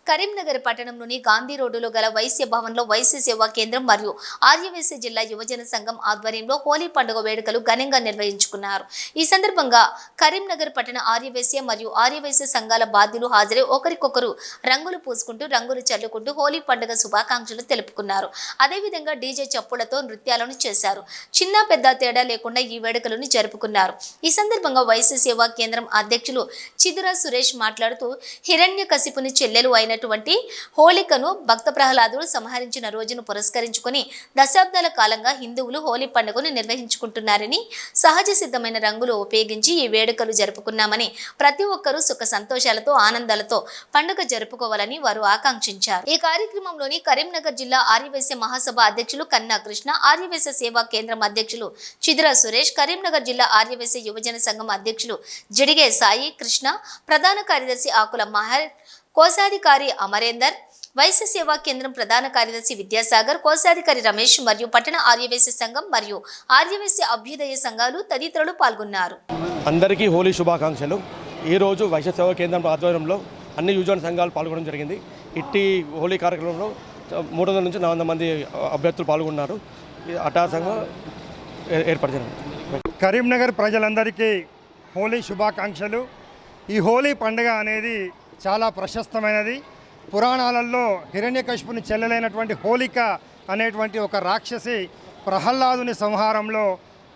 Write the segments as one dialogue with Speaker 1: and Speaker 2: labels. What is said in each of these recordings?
Speaker 1: కరీంనగర్ పట్టణంలోని గాంధీ రోడ్డులో గల వైశ్య భవన్లో వైశ్య సేవా కేంద్రం మరియు ఆర్యవైశ్య జిల్లా యువజన సంఘం ఆధ్వర్యంలో హోలీ పండుగ వేడుకలు ఘనంగా నిర్వహించుకున్నారు. ఈ సందర్భంగా కరీంనగర్ పట్టణ ఆర్యవైశ్య మరియు ఆర్యవైశ్య సంఘాల బాధ్యులు హాజరై ఒకరికొకరు రంగులు పూసుకుంటూ రంగులు చల్లుకుంటూ హోలీ పండుగ శుభాకాంక్షలు తెలుపుకున్నారు. అదేవిధంగా డీజే చప్పులతో నృత్యాలను చేశారు. చిన్న పెద్ద తేడా లేకుండా ఈ వేడుకలను జరుపుకున్నారు. ఈ సందర్భంగా వైశ్య సేవా కేంద్రం అధ్యక్షులు చిదురా సురేష్ మాట్లాడుతూ హిరణ్యకశిపుని చెల్లెలు అయినటువంటి హోళికను భక్త ప్రహ్లాదుడు సంహరించిన రోజును పురస్కరించుకొని దశాబ్దాల కాలంగా హిందువులు హోలీ పండుగను నిర్వహించుకుంటున్నారని, సహజ సిద్ధమైన రంగులు ఉపయోగించి ఈ వేడుకలు జరుపుకున్నామని, ప్రతి ఒక్కరూ సుఖ సంతోషాలతో ఆనందాలతో పండుగ జరుపుకోవాలని వారు ఆకాంక్షించారు. ఈ కార్యక్రమంలోని కరీంనగర్ జిల్లా ఆర్యవైశ్య మహాసభ అధ్యక్షులు కన్నా కృష్ణ, ఆర్యవైశ్య సేవా కేంద్రం అధ్యక్షులు చిదురా సురేష్, కరీంనగర్ జిల్లా ఆర్యవైశ్య యువజన సంఘం అధ్యక్షులు జిడిగే సాయి కృష్ణ, ప్రధాన కార్యదర్శి ఆకుల మహల్, కోశాధికారి అమరేందర్, వైశ్య సేవా కేంద్రం ప్రధాన కార్యదర్శి విద్యాసాగర్, కోశాధికారి రమేష్ మరియు పట్టణ ఆర్యవైశ్య సంఘం మరియు ఆర్యవైశ్య అభ్యుదయ సంఘాలు తదితరులు పాల్గొన్నారు.
Speaker 2: అందరికీ హోలీ శుభాకాంక్షలు. ఈరోజు వైశ్య సేవా కేంద్రం ఆధ్వర్యంలో అన్ని యువజన సంఘాలు పాల్గొనడం జరిగింది. ఇట్టి హోలీ కార్యక్రమంలో 300 నుంచి 400 మంది అభ్యర్థులు పాల్గొన్నారు. అటాసంగా ఏర్పరిచారు.
Speaker 3: కరీంనగర్ ప్రజలందరికీ హోలీ శుభాకాంక్షలు. ఈ హోలీ పండుగ అనేది చాలా ప్రశస్తమైనది. పురాణాలలో హిరణ్యకశిపుని చెల్లెలైనటువంటి హోలిక అనేటువంటి ఒక రాక్షసి ప్రహ్లాదుని సంహారంలో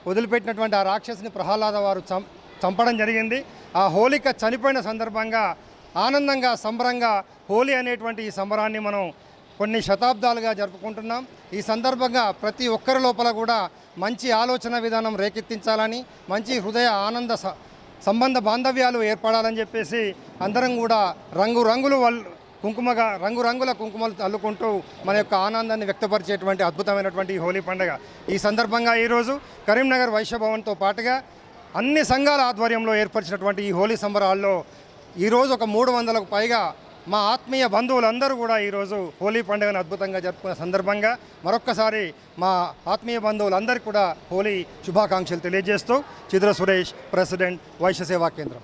Speaker 3: వదిలిపెట్టినటువంటి ఆ రాక్షసిని ప్రహ్లాద వారు చంపడం జరిగింది. ఆ హోలిక చనిపోయిన సందర్భంగా ఆనందంగా సంబరంగా హోలీ అనేటువంటి ఈ సంబరాన్ని మనం కొన్ని శతాబ్దాలుగా జరుపుకుంటున్నాం. ఈ సందర్భంగా ప్రతి ఒక్కరి లోపల కూడా మంచి ఆలోచన విధానం రేకెత్తించాలని, మంచి హృదయ ఆనంద సంబంధ బాంధవ్యాలు ఏర్పడాలని చెప్పేసి అందరం కూడా రంగురంగుల కుంకుమలు అల్లుకుంటూ మన యొక్క ఆనందాన్ని వ్యక్తపరిచేటువంటి అద్భుతమైనటువంటి హోలీ పండుగ. ఈ సందర్భంగా ఈరోజు కరీంనగర్ వైశ్య భవన్తో పాటుగా అన్ని సంఘాల ఆధ్వర్యంలో ఏర్పరిచినటువంటి ఈ హోలీ సంబరాల్లో ఈరోజు ఒక 300కు పైగా మా ఆత్మీయ బంధువులందరూ కూడా ఈరోజు హోలీ పండుగను అద్భుతంగా జరుపుకున్న సందర్భంగా మరొక్కసారి మా ఆత్మీయ బంధువులందరికీ కూడా హోలీ శుభాకాంక్షలు తెలియజేస్తూ చిదురా సురేష్, ప్రెసిడెంట్, వైశ్య సేవా కేంద్రం.